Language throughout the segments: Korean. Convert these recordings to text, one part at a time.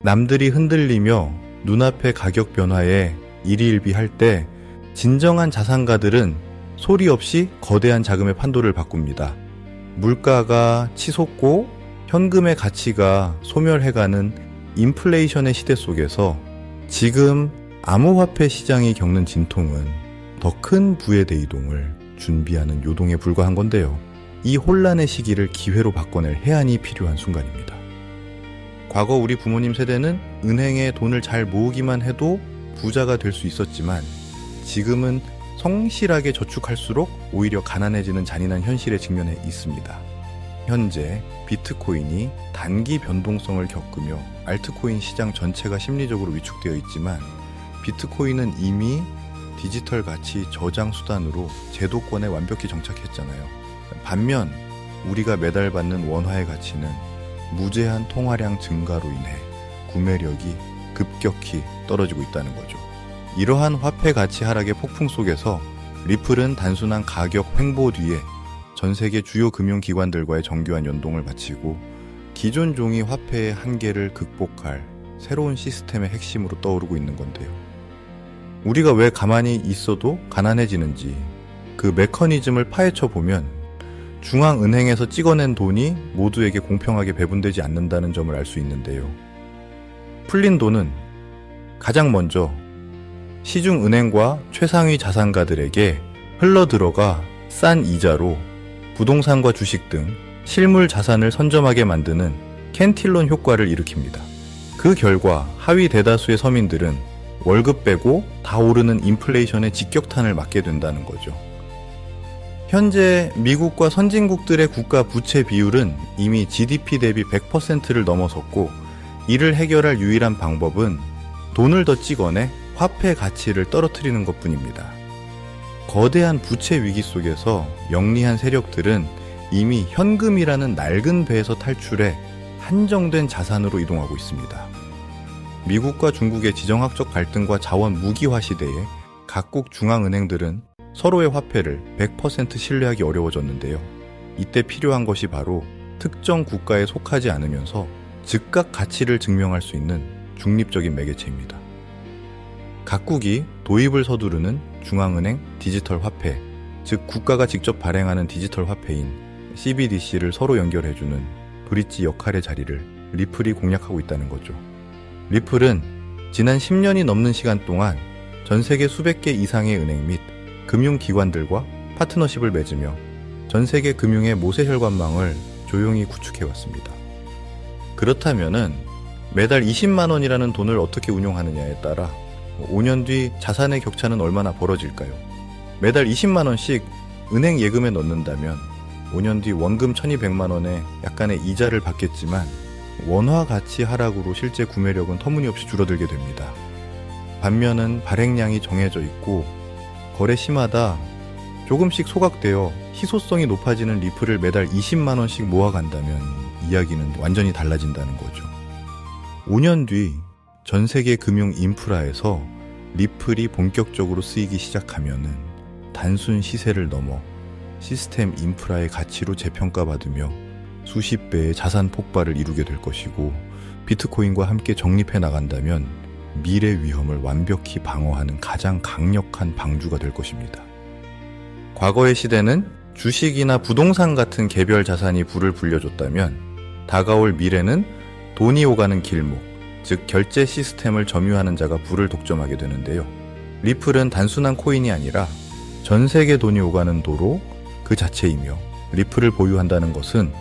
남들이 흔들리며 눈앞의 가격 변화에 일희일비할 때 진정한 자산가들은 소리 없이 거대한 자금의 판도를 바꿉니다. 물가가 치솟고 현금의 가치가 소멸해가는 인플레이션의 시대 속에서 지금 암호화폐 시장이 겪는 진통은 더 큰 부의 대이동을 준비하는 요동에 불과한 건데요. 이 혼란의 시기를 기회로 바꿔낼 해안이 필요한 순간입니다. 과거 우리 부모님 세대는 은행에 돈을 잘 모으기만 해도 부자가 될 수 있었지만 지금은 성실하게 저축할수록 오히려 가난해지는 잔인한 현실에 직면해 있습니다. 현재 비트코인이 단기 변동성을 겪으며 알트코인 시장 전체가 심리적으로 위축되어 있지만 비트코인은 이미 디지털 가치 저장 수단으로 제도권에 완벽히 정착했잖아요. 반면 우리가 매달 받는 원화의 가치는 무제한 통화량 증가로 인해 구매력이 급격히 떨어지고 있다는 거죠. 이러한 화폐 가치 하락의 폭풍 속에서 리플은 단순한 가격 횡보 뒤에 전 세계 주요 금융기관들과의 정교한 연동을 마치고 기존 종이 화폐의 한계를 극복할 새로운 시스템의 핵심으로 떠오르고 있는 건데요. 우리가 왜 가만히 있어도 가난해지는지 그 메커니즘을 파헤쳐 보면 중앙은행에서 찍어낸 돈이 모두에게 공평하게 배분되지 않는다는 점을 알 수 있는데요. 풀린 돈은 가장 먼저 시중은행과 최상위 자산가들에게 흘러들어가 싼 이자로 부동산과 주식 등 실물 자산을 선점하게 만드는 캔틸론 효과를 일으킵니다. 그 결과 하위 대다수의 서민들은 월급 빼고 다 오르는 인플레이션의 직격탄을 맞게 된다는 거죠. 현재 미국과 선진국들의 국가 부채 비율은 이미 GDP 대비 100%를 넘어섰고 이를 해결할 유일한 방법은 돈을 더 찍어내 화폐 가치를 떨어뜨리는 것뿐입니다. 거대한 부채 위기 속에서 영리한 세력들은 이미 현금이라는 낡은 배에서 탈출해 한정된 자산으로 이동하고 있습니다. 미국과 중국의 지정학적 갈등과 자원 무기화 시대에 각국 중앙은행들은 서로의 화폐를 100% 신뢰하기 어려워졌는데요. 이때 필요한 것이 바로 특정 국가에 속하지 않으면서 즉각 가치를 증명할 수 있는 중립적인 매개체입니다. 각국이 도입을 서두르는 중앙은행 디지털 화폐, 즉 국가가 직접 발행하는 디지털 화폐인 CBDC를 서로 연결해주는 브릿지 역할의 자리를 리플이 공략하고 있다는 거죠. 리플은 지난 10년이 넘는 시간 동안 전 세계 수백 개 이상의 은행 및 금융기관들과 파트너십을 맺으며 전 세계 금융의 모세혈관망을 조용히 구축해왔습니다. 그렇다면은 매달 20만 원이라는 돈을 어떻게 운용하느냐에 따라 5년 뒤 자산의 격차는 얼마나 벌어질까요? 매달 20만 원씩 은행 예금에 넣는다면 5년 뒤 원금 1200만 원에 약간의 이자를 받겠지만 원화 가치 하락으로 실제 구매력은 터무니없이 줄어들게 됩니다. 반면은 발행량이 정해져 있고 거래 시마다 조금씩 소각되어 희소성이 높아지는 리플을 매달 20만 원씩 모아간다면 이야기는 완전히 달라진다는 거죠. 5년 뒤 전 세계 금융 인프라에서 리플이 본격적으로 쓰이기 시작하면은 단순 시세를 넘어 시스템 인프라의 가치로 재평가받으며 수십 배의 자산 폭발을 이루게 될 것이고 비트코인과 함께 정립해 나간다면 미래 위험을 완벽히 방어하는 가장 강력한 방주가 될 것입니다. 과거의 시대는 주식이나 부동산 같은 개별 자산이 불을 불려줬다면 다가올 미래는 돈이 오가는 길목, 즉 결제 시스템을 점유하는 자가 불을 독점하게 되는데요. 리플은 단순한 코인이 아니라 전 세계 돈이 오가는 도로 그 자체이며 리플을 보유한다는 것은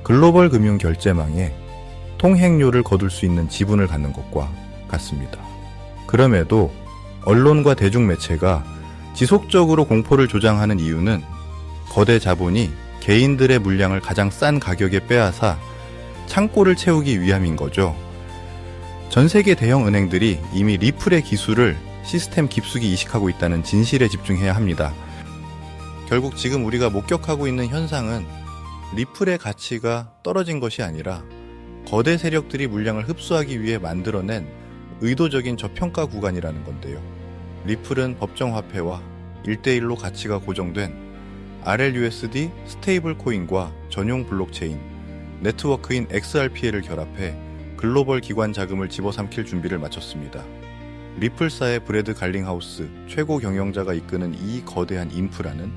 글로벌 금융 결제망에 통행료를 거둘 수 있는 지분을 갖는 것과 같습니다. 그럼에도 언론과 대중매체가 지속적으로 공포를 조장하는 이유는 거대 자본이 개인들의 물량을 가장 싼 가격에 빼앗아 창고를 채우기 위함인 거죠. 전 세계 대형 은행들이 이미 리플의 기술을 시스템 깊숙이 이식하고 있다는 진실에 집중해야 합니다. 결국 지금 우리가 목격하고 있는 현상은 리플의 가치가 떨어진 것이 아니라 거대 세력들이 물량을 흡수하기 위해 만들어낸 의도적인 저평가 구간이라는 건데요. 리플은 법정화폐와 1대1로 가치가 고정된 RLUSD 스테이블 코인과 전용 블록체인, 네트워크인 XRP를 결합해 글로벌 기관 자금을 집어삼킬 준비를 마쳤습니다. 리플사의 브래드 갈링하우스 최고 경영자가 이끄는 이 거대한 인프라는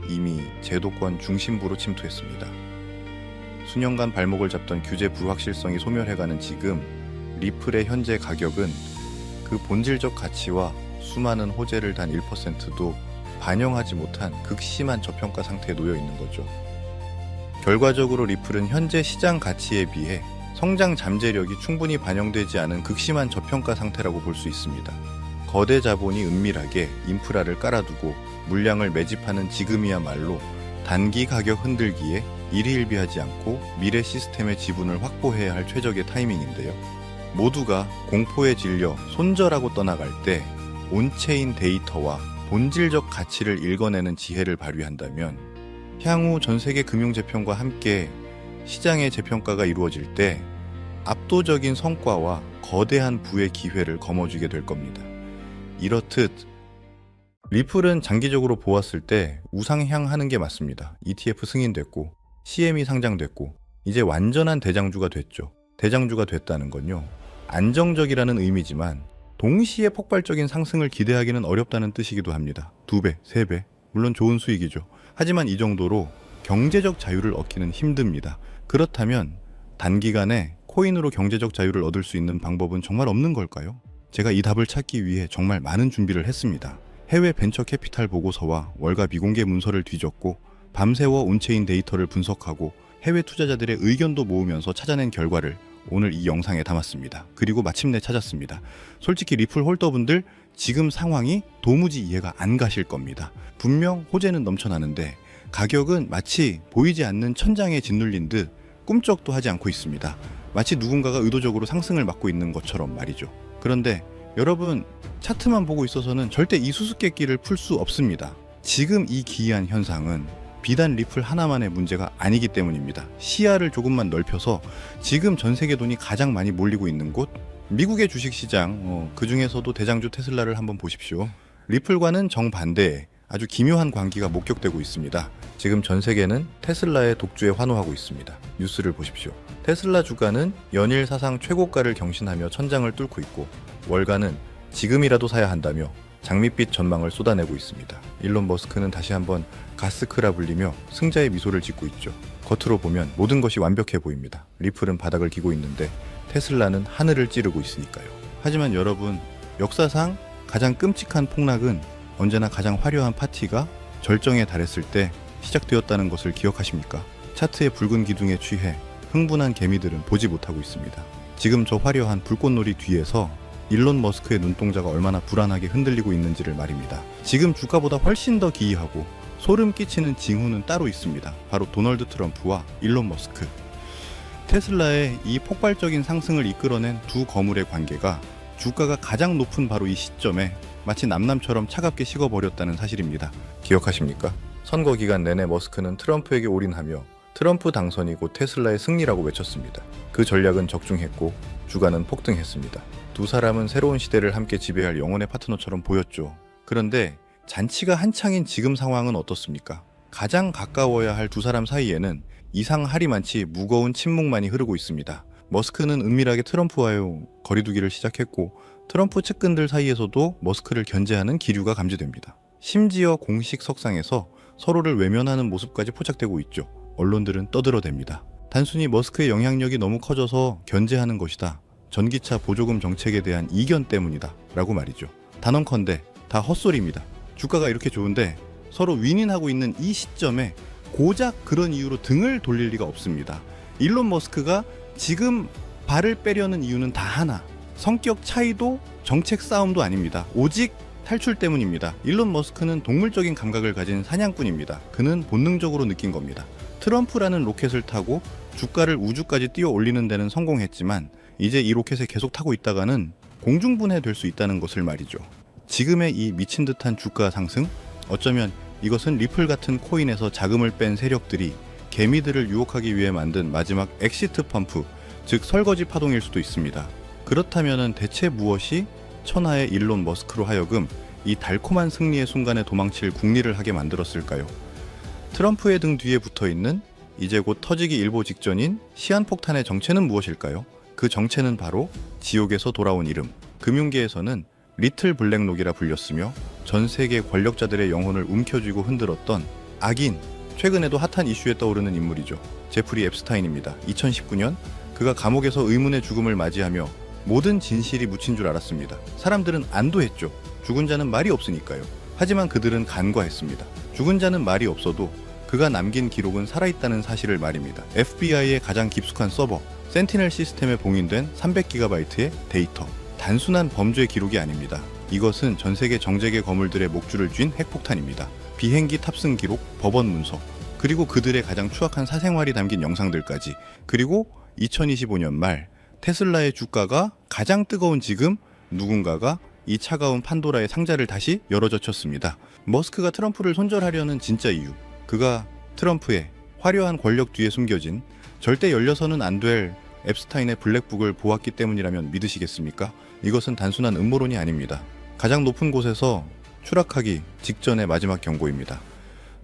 이미 제도권 중심부로 침투했습니다. 수년간 발목을 잡던 규제 불확실성이 소멸해가는 지금 리플의 현재 가격은 그 본질적 가치와 수많은 호재를 단 1%도 반영하지 못한 극심한 저평가 상태에 놓여 있는 거죠. 결과적으로 리플은 현재 시장 가치에 비해 성장 잠재력이 충분히 반영되지 않은 극심한 저평가 상태라고 볼 수 있습니다. 거대 자본이 은밀하게 인프라를 깔아두고 물량을 매집하는 지금이야말로 단기 가격 흔들기에 일희일비하지 않고 미래 시스템의 지분을 확보해야 할 최적의 타이밍인데요. 모두가 공포에 질려 손절하고 떠나갈 때 온체인 데이터와 본질적 가치를 읽어내는 지혜를 발휘한다면 향후 전 세계 금융 재평과 함께 시장의 재평가가 이루어질 때 압도적인 성과와 거대한 부의 기회를 거머쥐게 될 겁니다. 이렇듯 리플은 장기적으로 보았을 때 우상향하는 게 맞습니다. ETF 승인됐고 CME 상장됐고 이제 완전한 대장주가 됐죠. 대장주가 됐다는 건요, 안정적이라는 의미지만 동시에 폭발적인 상승을 기대하기는 어렵다는 뜻이기도 합니다. 2배, 3배, 물론 좋은 수익이죠. 하지만 이 정도로 경제적 자유를 얻기는 힘듭니다. 그렇다면 단기간에 코인으로 경제적 자유를 얻을 수 있는 방법은 정말 없는 걸까요? 제가 이 답을 찾기 위해 정말 많은 준비를 했습니다. 해외 벤처 캐피탈 보고서와 월가 미공개 문서를 뒤졌고 밤새워 온체인 데이터를 분석하고 해외 투자자들의 의견도 모으면서 찾아낸 결과를 오늘 이 영상에 담았습니다. 그리고 마침내 찾았습니다. 솔직히 리플 홀더분들 지금 상황이 도무지 이해가 안 가실 겁니다. 분명 호재는 넘쳐나는데 가격은 마치 보이지 않는 천장에 짓눌린 듯 꿈쩍도 하지 않고 있습니다. 마치 누군가가 의도적으로 상승을 막고 있는 것처럼 말이죠. 그런데 여러분, 차트만 보고 있어서는 절대 이 수수께끼를 풀 수 없습니다. 지금 이 기이한 현상은 비단 리플 하나만의 문제가 아니기 때문입니다. 시야를 조금만 넓혀서 지금 전 세계 돈이 가장 많이 몰리고 있는 곳, 미국의 주식시장, 그 중에서도 대장주 테슬라를 한번 보십시오. 리플과는 정반대의 아주 기묘한 관계가 목격되고 있습니다. 지금 전 세계는 테슬라의 독주에 환호하고 있습니다. 뉴스를 보십시오. 테슬라 주가는 연일 사상 최고가를 경신하며 천장을 뚫고 있고 월가는 지금이라도 사야 한다며 장밋빛 전망을 쏟아내고 있습니다. 일론 머스크는 다시 한번 가스크라 불리며 승자의 미소를 짓고 있죠. 겉으로 보면 모든 것이 완벽해 보입니다. 리플은 바닥을 기고 있는데 테슬라는 하늘을 찌르고 있으니까요. 하지만 여러분, 역사상 가장 끔찍한 폭락은 언제나 가장 화려한 파티가 절정에 달했을 때 시작되었다는 것을 기억하십니까? 차트의 붉은 기둥에 취해 흥분한 개미들은 보지 못하고 있습니다. 지금 저 화려한 불꽃놀이 뒤에서 일론 머스크의 눈동자가 얼마나 불안하게 흔들리고 있는지를 말입니다. 지금 주가보다 훨씬 더 기이하고 소름 끼치는 징후는 따로 있습니다. 바로 도널드 트럼프와 일론 머스크. 테슬라의 이 폭발적인 상승을 이끌어낸 두 거물의 관계가 주가가 가장 높은 바로 이 시점에 마치 남남처럼 차갑게 식어버렸다는 사실입니다. 기억하십니까? 선거 기간 내내 머스크는 트럼프에게 올인하며 트럼프 당선이 곧 테슬라의 승리라고 외쳤습니다. 그 전략은 적중했고 주가는 폭등했습니다. 두 사람은 새로운 시대를 함께 지배할 영혼의 파트너처럼 보였죠. 그런데 잔치가 한창인 지금 상황은 어떻습니까? 가장 가까워야 할 두 사람 사이에는 이상하리만치 무거운 침묵만이 흐르고 있습니다. 머스크는 은밀하게 트럼프와의 거리두기를 시작했고 트럼프 측근들 사이에서도 머스크를 견제하는 기류가 감지됩니다. 심지어 공식 석상에서 서로를 외면하는 모습까지 포착되고 있죠. 언론들은 떠들어댑니다. 단순히 머스크의 영향력이 너무 커져서 견제하는 것이다. 전기차 보조금 정책에 대한 이견 때문이다. 라고 말이죠. 단언컨대 다 헛소리입니다. 주가가 이렇게 좋은데 서로 윈윈하고 있는 이 시점에 고작 그런 이유로 등을 돌릴 리가 없습니다. 일론 머스크가 지금 발을 빼려는 이유는 다 하나. 성격 차이도 정책 싸움도 아닙니다. 오직 탈출 때문입니다. 일론 머스크는 동물적인 감각을 가진 사냥꾼입니다. 그는 본능적으로 느낀 겁니다. 트럼프라는 로켓을 타고 주가를 우주까지 띄워 올리는 데는 성공했지만 이제 이 로켓에 계속 타고 있다가는 공중분해될 수 있다는 것을 말이죠. 지금의 이 미친 듯한 주가 상승? 어쩌면 이것은 리플 같은 코인에서 자금을 뺀 세력들이 개미들을 유혹하기 위해 만든 마지막 엑시트 펌프, 즉 설거지 파동일 수도 있습니다. 그렇다면 대체 무엇이 천하의 일론 머스크로 하여금 이 달콤한 승리의 순간에 도망칠 궁리를 하게 만들었을까요? 트럼프의 등 뒤에 붙어있는 이제 곧 터지기 일보 직전인 시한폭탄의 정체는 무엇일까요? 그 정체는 바로 지옥에서 돌아온 이름. 금융계에서는 리틀 블랙록이라 불렸으며 전 세계 권력자들의 영혼을 움켜쥐고 흔들었던 악인, 최근에도 핫한 이슈에 떠오르는 인물이죠. 제프리 앱스타인입니다. 2019년 그가 감옥에서 의문의 죽음을 맞이하며 모든 진실이 묻힌 줄 알았습니다. 사람들은 안도했죠. 죽은 자는 말이 없으니까요. 하지만 그들은 간과했습니다. 죽은 자는 말이 없어도 그가 남긴 기록은 살아있다는 사실을 말입니다. FBI의 가장 깊숙한 서버, 센티넬 시스템에 봉인된 300GB의 데이터. 단순한 범죄 기록이 아닙니다. 이것은 전 세계 정재계 거물들의 목줄을 쥔 핵폭탄입니다. 비행기 탑승 기록, 법원 문서, 그리고 그들의 가장 추악한 사생활이 담긴 영상들까지. 그리고 2025년 말 테슬라의 주가가 가장 뜨거운 지금 누군가가 이 차가운 판도라의 상자를 다시 열어젖혔습니다. 머스크가 트럼프를 손절하려는 진짜 이유, 그가 트럼프의 화려한 권력 뒤에 숨겨진 절대 열려서는 안 될 앱스타인의 블랙북을 보았기 때문이라면 믿으시겠습니까? 이것은 단순한 음모론이 아닙니다. 가장 높은 곳에서 추락하기 직전의 마지막 경고입니다.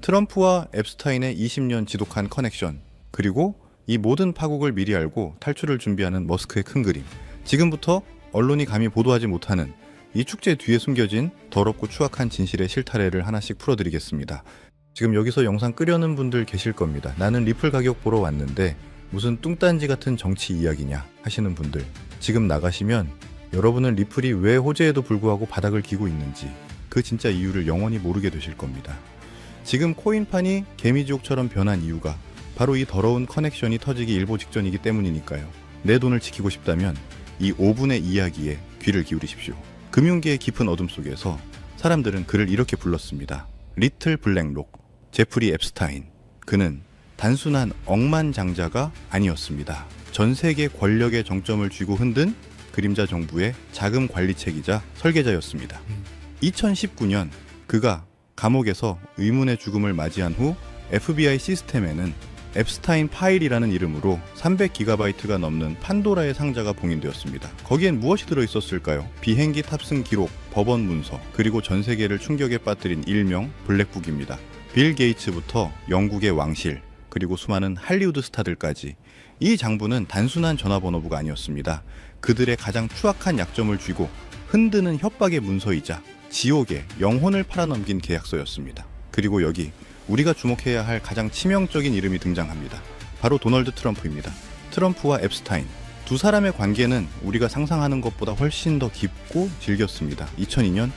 트럼프와 앱스타인의 20년 지독한 커넥션, 그리고 이 모든 파국을 미리 알고 탈출을 준비하는 머스크의 큰 그림. 지금부터 언론이 감히 보도하지 못하는 이 축제 뒤에 숨겨진 더럽고 추악한 진실의 실타래를 하나씩 풀어드리겠습니다. 지금 여기서 영상 끄려는 분들 계실 겁니다. 나는 리플 가격 보러 왔는데 무슨 뚱딴지 같은 정치 이야기냐 하시는 분들, 지금 나가시면 여러분은 리플이 왜 호재에도 불구하고 바닥을 기고 있는지 그 진짜 이유를 영원히 모르게 되실 겁니다. 지금 코인판이 개미지옥처럼 변한 이유가 바로 이 더러운 커넥션이 터지기 일보 직전이기 때문이니까요. 내 돈을 지키고 싶다면 이 5분의 이야기에 귀를 기울이십시오. 금융계의 깊은 어둠 속에서 사람들은 그를 이렇게 불렀습니다. 리틀 블랙록, 제프리 앱스타인. 그는 단순한 억만장자가 아니었습니다. 전 세계 권력의 정점을 쥐고 흔든 그림자 정부의 자금 관리책이자 설계자였습니다. 2019년 그가 감옥에서 의문의 죽음을 맞이한 후 FBI 시스템에는 앱스타인 파일이라는 이름으로 300GB가 넘는 판도라의 상자가 봉인되었습니다. 거기엔 무엇이 들어있었을까요? 비행기 탑승 기록, 법원 문서, 그리고 전 세계를 충격에 빠뜨린 일명 블랙북입니다. 빌 게이츠부터 영국의 왕실, 그리고 수많은 할리우드 스타들까지 이 장부는 단순한 전화번호부가 아니었습니다. 그들의 가장 추악한 약점을 쥐고 흔드는 협박의 문서이자 지옥의 영혼을 팔아넘긴 계약서였습니다. 그리고 여기 우리가 주목해야 할 가장 치명적인 이름이 등장합니다. 바로 도널드 트럼프입니다. 트럼프와 앱스타인, 두 사람의 관계는 우리가 상상하는 것보다 훨씬 더 깊고 질겼습니다. 2002년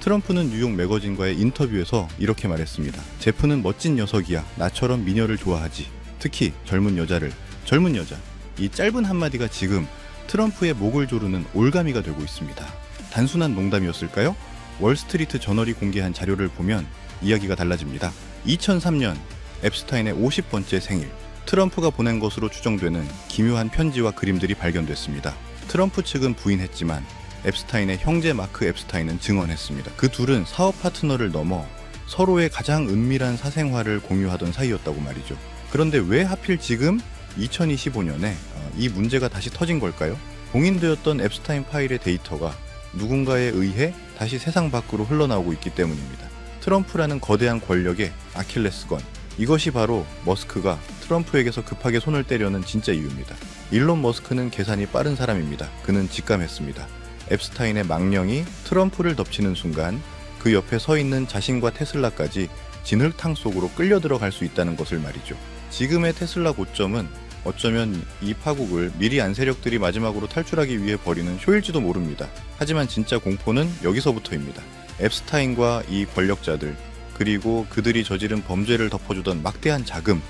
트럼프는 뉴욕 매거진과의 인터뷰에서 이렇게 말했습니다. 제프는 멋진 녀석이야. 나처럼 미녀를 좋아하지. 특히 젊은 여자를. 젊은 여자. 이 짧은 한마디가 지금 트럼프의 목을 조르는 올가미가 되고 있습니다. 단순한 농담이었을까요? 월스트리트 저널이 공개한 자료를 보면 이야기가 달라집니다. 2003년 앱스타인의 50번째 생일, 트럼프가 보낸 것으로 추정되는 기묘한 편지와 그림들이 발견됐습니다. 트럼프 측은 부인했지만 앱스타인의 형제 마크 앱스타인은 증언했습니다. 그 둘은 사업 파트너를 넘어 서로의 가장 은밀한 사생활을 공유하던 사이였다고 말이죠. 그런데 왜 하필 지금 2025년에 이 문제가 다시 터진 걸까요? 봉인되었던 앱스타인 파일의 데이터가 누군가에 의해 다시 세상 밖으로 흘러나오고 있기 때문입니다. 트럼프라는 거대한 권력의 아킬레스건, 이것이 바로 머스크가 트럼프에게서 급하게 손을 떼려는 진짜 이유입니다. 일론 머스크는 계산이 빠른 사람입니다. 그는 직감했습니다. 앱스타인의 망령이 트럼프를 덮치는 순간 그 옆에 서 있는 자신과 테슬라까지 진흙탕 속으로 끌려 들어갈 수 있다는 것을 말이죠. 지금의 테슬라 고점은 어쩌면 이 파국을 미리 안 세력들이 마지막으로 탈출하기 위해 벌이는 쇼일지도 모릅니다. 하지만 진짜 공포는 여기서부터입니다. 앱스타인과 이 권력자들, 그리고 그들이 저지른 범죄를 덮어주던 막대한 자금,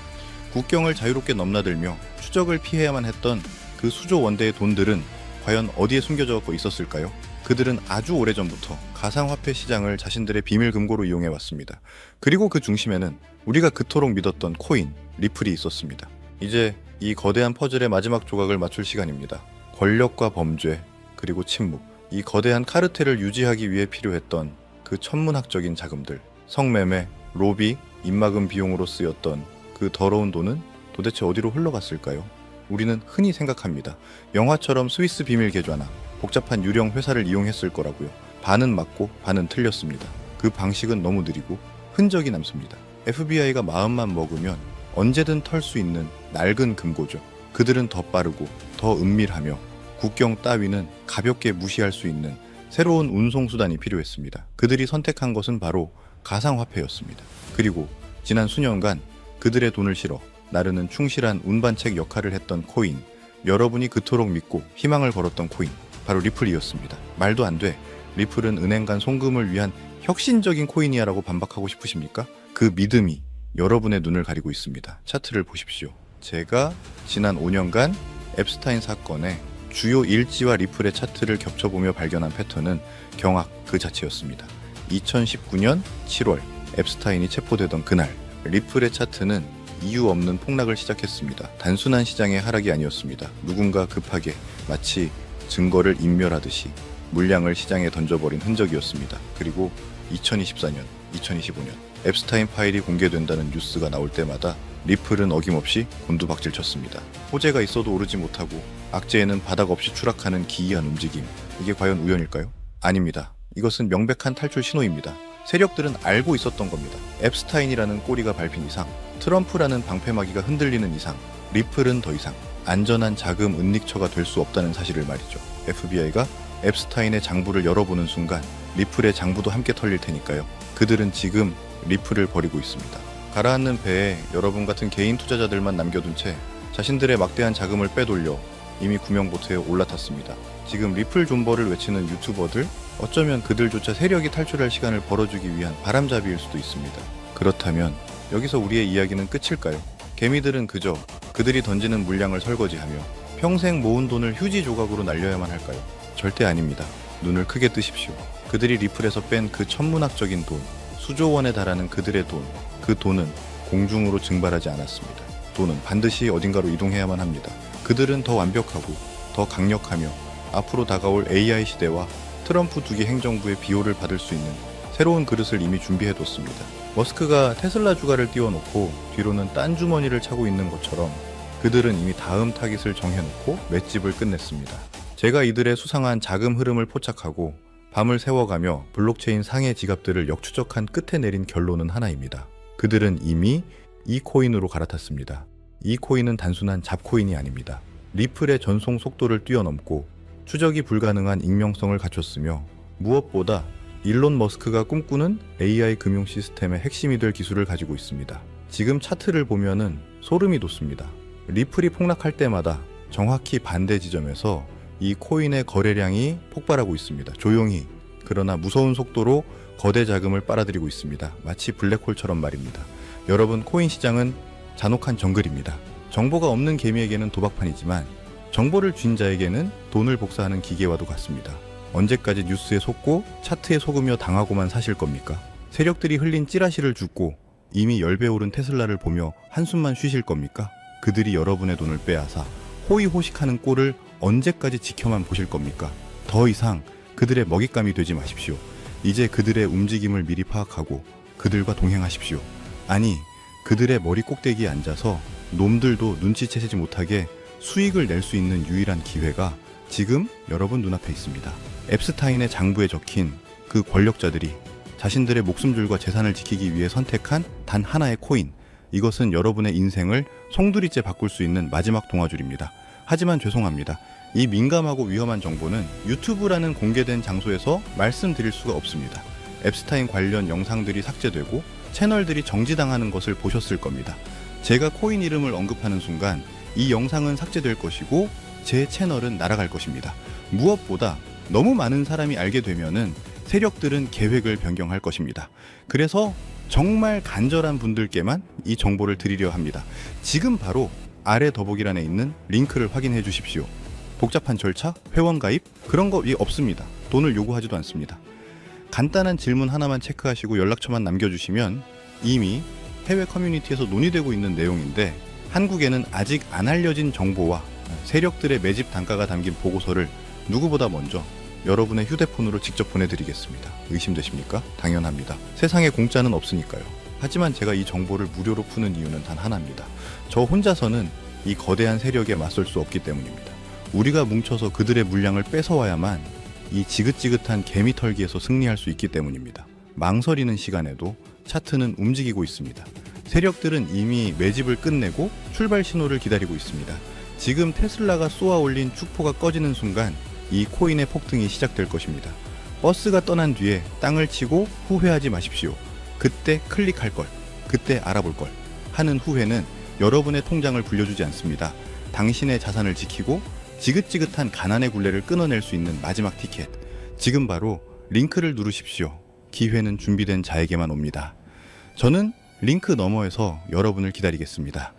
국경을 자유롭게 넘나들며 추적을 피해야만 했던 그 수조 원대의 돈들은 과연 어디에 숨겨져 있었을까요? 그들은 아주 오래전부터 가상화폐 시장을 자신들의 비밀 금고로 이용해왔습니다. 그리고 그 중심에는 우리가 그토록 믿었던 코인, 리플이 있었습니다. 이제 이 거대한 퍼즐의 마지막 조각을 맞출 시간입니다. 권력과 범죄, 그리고 침묵, 이 거대한 카르텔을 유지하기 위해 필요했던 그 천문학적인 자금들, 성매매, 로비, 입막음 비용으로 쓰였던 그 더러운 돈은 도대체 어디로 흘러갔을까요? 우리는 흔히 생각합니다. 영화처럼 스위스 비밀 계좌나 복잡한 유령 회사를 이용했을 거라고요. 반은 맞고 반은 틀렸습니다. 그 방식은 너무 느리고 흔적이 남습니다. FBI가 마음만 먹으면 언제든 털 수 있는 낡은 금고죠. 그들은 더 빠르고 더 은밀하며 국경 따위는 가볍게 무시할 수 있는 새로운 운송수단이 필요했습니다. 그들이 선택한 것은 바로 가상화폐였습니다. 그리고 지난 수년간 그들의 돈을 실어 나르는 충실한 운반책 역할을 했던 코인, 여러분이 그토록 믿고 희망을 걸었던 코인, 바로 리플이었습니다. 말도 안 돼. 리플은 은행 간 송금을 위한 혁신적인 코인이야라고 반박하고 싶으십니까? 그 믿음이 여러분의 눈을 가리고 있습니다. 차트를 보십시오. 제가 지난 5년간 앱스타인 사건의 주요 일지와 리플의 차트를 겹쳐보며 발견한 패턴은 경악 그 자체였습니다. 2019년 7월 앱스타인이 체포되던 그날 리플의 차트는 이유 없는 폭락을 시작했습니다. 단순한 시장의 하락이 아니었습니다. 누군가 급하게 마치 증거를 인멸하듯이 물량을 시장에 던져버린 흔적이었습니다. 그리고 2024년, 2025년 앱스타인 파일이 공개된다는 뉴스가 나올 때마다 리플은 어김없이 곤두박질 쳤습니다. 호재가 있어도 오르지 못하고 악재에는 바닥 없이 추락하는 기이한 움직임. 이게 과연 우연일까요? 아닙니다. 이것은 명백한 탈출 신호입니다. 세력들은 알고 있었던 겁니다. 앱스타인이라는 꼬리가 밟힌 이상, 트럼프라는 방패막이가 흔들리는 이상, 리플은 더 이상 안전한 자금 은닉처가 될 수 없다는 사실을 말이죠. FBI가 앱스타인의 장부를 열어보는 순간 리플의 장부도 함께 털릴 테니까요. 그들은 지금 리플을 버리고 있습니다. 가라앉는 배에 여러분 같은 개인 투자자들만 남겨둔 채 자신들의 막대한 자금을 빼돌려 이미 구명보트에 올라탔습니다. 지금 리플 존버를 외치는 유튜버들, 어쩌면 그들조차 세력이 탈출할 시간을 벌어주기 위한 바람잡이일 수도 있습니다. 그렇다면 여기서 우리의 이야기는 끝일까요? 개미들은 그저 그들이 던지는 물량을 설거지하며 평생 모은 돈을 휴지 조각으로 날려야만 할까요? 절대 아닙니다. 눈을 크게 뜨십시오. 그들이 리플에서 뺀 그 천문학적인 돈, 수조 원에 달하는 그들의 돈, 그 돈은 공중으로 증발하지 않았습니다. 돈은 반드시 어딘가로 이동해야만 합니다. 그들은 더 완벽하고 더 강력하며 앞으로 다가올 AI 시대와 트럼프 두기 행정부의 비호를 받을 수 있는 새로운 그릇을 이미 준비해뒀습니다. 머스크가 테슬라 주가를 띄워놓고 뒤로는 딴 주머니를 차고 있는 것처럼 그들은 이미 다음 타깃을 정해놓고 맷집을 끝냈습니다. 제가 이들의 수상한 자금 흐름을 포착하고 밤을 새워가며 블록체인 상해 지갑들을 역추적한 끝에 내린 결론은 하나입니다. 그들은 이미 이 코인으로 갈아탔습니다. 이 코인은 단순한 잡코인이 아닙니다. 리플의 전송 속도를 뛰어넘고 추적이 불가능한 익명성을 갖췄으며 무엇보다 일론 머스크가 꿈꾸는 AI 금융 시스템의 핵심이 될 기술을 가지고 있습니다. 지금 차트를 보면은 소름이 돋습니다. 리플이 폭락할 때마다 정확히 반대 지점에서 이 코인의 거래량이 폭발하고 있습니다. 조용히, 그러나 무서운 속도로 거대 자금을 빨아들이고 있습니다. 마치 블랙홀처럼 말입니다. 여러분, 코인 시장은 잔혹한 정글입니다. 정보가 없는 개미에게는 도박판이지만 정보를 쥔 자에게는 돈을 복사하는 기계와도 같습니다. 언제까지 뉴스에 속고 차트에 속으며 당하고만 사실 겁니까? 세력들이 흘린 찌라시를 줍고 이미 10배 오른 테슬라를 보며 한숨만 쉬실 겁니까? 그들이 여러분의 돈을 빼앗아 호의호식하는 꼴을 언제까지 지켜만 보실 겁니까? 더 이상 그들의 먹잇감이 되지 마십시오. 이제 그들의 움직임을 미리 파악하고 그들과 동행하십시오. 아니, 그들의 머리 꼭대기에 앉아서 놈들도 눈치채지 못하게 수익을 낼 수 있는 유일한 기회가 지금 여러분 눈앞에 있습니다. 앱스타인의 장부에 적힌 그 권력자들이 자신들의 목숨줄과 재산을 지키기 위해 선택한 단 하나의 코인, 이것은 여러분의 인생을 송두리째 바꿀 수 있는 마지막 동아줄입니다. 하지만 죄송합니다. 이 민감하고 위험한 정보는 유튜브라는 공개된 장소에서 말씀드릴 수가 없습니다. 앱스타인 관련 영상들이 삭제되고 채널들이 정지당하는 것을 보셨을 겁니다. 제가 코인 이름을 언급하는 순간 이 영상은 삭제될 것이고 제 채널은 날아갈 것입니다. 무엇보다 너무 많은 사람이 알게 되면은 세력들은 계획을 변경할 것입니다. 그래서 정말 간절한 분들께만 이 정보를 드리려 합니다. 지금 바로 아래 더보기란에 있는 링크를 확인해 주십시오. 복잡한 절차, 회원 가입, 그런 거 없습니다. 돈을 요구하지도 않습니다. 간단한 질문 하나만 체크하시고 연락처만 남겨주시면 이미 해외 커뮤니티에서 논의되고 있는 내용인데 한국에는 아직 안 알려진 정보와 세력들의 매집 단가가 담긴 보고서를 누구보다 먼저 여러분의 휴대폰으로 직접 보내드리겠습니다. 의심되십니까? 당연합니다. 세상에 공짜는 없으니까요. 하지만 제가 이 정보를 무료로 푸는 이유는 단 하나입니다. 저 혼자서는 이 거대한 세력에 맞설 수 없기 때문입니다. 우리가 뭉쳐서 그들의 물량을 뺏어와야만 이 지긋지긋한 개미털기에서 승리할 수 있기 때문입니다. 망설이는 시간에도 차트는 움직이고 있습니다. 세력들은 이미 매집을 끝내고 출발 신호를 기다리고 있습니다. 지금 테슬라가 쏘아 올린 축포가 꺼지는 순간 이 코인의 폭등이 시작될 것입니다. 버스가 떠난 뒤에 땅을 치고 후회하지 마십시오. 그때 클릭할 걸, 그때 알아볼 걸 하는 후회는 여러분의 통장을 굴려주지 않습니다. 당신의 자산을 지키고 지긋지긋한 가난의 굴레를 끊어낼 수 있는 마지막 티켓. 지금 바로 링크를 누르십시오. 기회는 준비된 자에게만 옵니다. 저는 링크 너머에서 여러분을 기다리겠습니다.